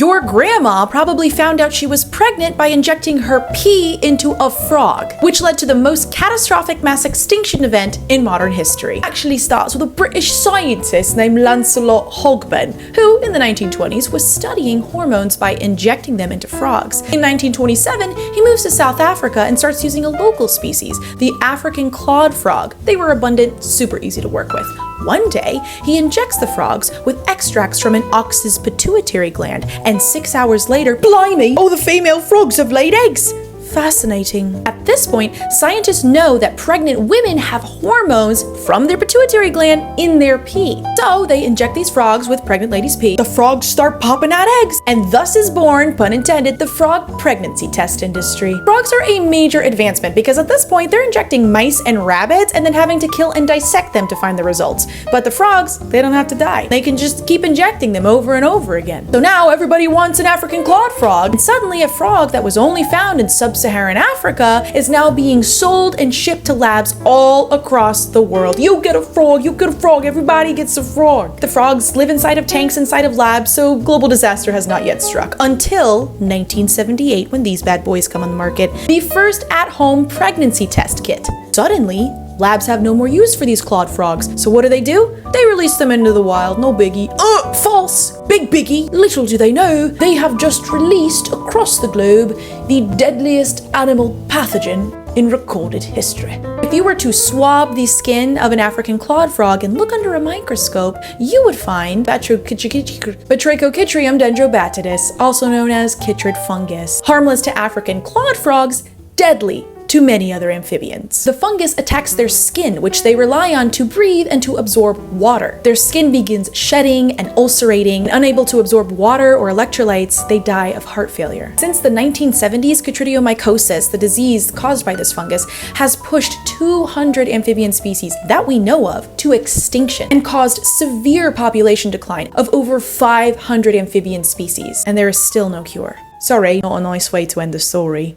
Your grandma probably found out she was pregnant by injecting her pee into a frog, which led to the most catastrophic mass extinction event in modern history. It actually starts with a British scientist named Lancelot Hogben, who in the 1920s was studying hormones by injecting them into frogs. In 1927, he moves to South Africa and starts using a local species, the African clawed frog. They were abundant, super easy to work with. One day, he injects the frogs with extracts from an ox's pituitary gland, and 6 hours later, blimey, all the female frogs have laid eggs! Fascinating. At this point, scientists know that pregnant women have hormones from their pituitary gland in their pee. So they inject these frogs with pregnant ladies' pee. The frogs start popping out eggs, and thus is born, pun intended, the frog pregnancy test industry. Frogs are a major advancement because at this point they're injecting mice and rabbits and then having to kill and dissect them to find the results. But the frogs, they don't have to die. They can just keep injecting them over and over again. So now everybody wants an African clawed frog, and suddenly a frog that was only found in Sub-Saharan Africa is now being sold and shipped to labs all across the world. You get a frog, everybody gets a frog. The frogs live inside of tanks inside of labs, so global disaster has not yet struck. Until 1978, when these bad boys come on the market, the first at-home pregnancy test kit. Suddenly, labs have no more use for these clawed frogs, so what do? They release them into the wild, no biggie. False! Big biggie! Little do they know, they have just released across the globe the deadliest animal pathogen in recorded history. If you were to swab the skin of an African clawed frog and look under a microscope, you would find Batrachochytrium dendrobatidis, also known as chytrid fungus. Harmless to African clawed frogs, deadly to many other amphibians. The fungus attacks their skin, which they rely on to breathe and to absorb water. Their skin begins shedding and ulcerating. Unable to absorb water or electrolytes, they die of heart failure. Since the 1970s, chytridiomycosis, the disease caused by this fungus, has pushed 200 amphibian species that we know of to extinction and caused severe population decline of over 500 amphibian species. And there is still no cure. Sorry, not a nice way to end the story.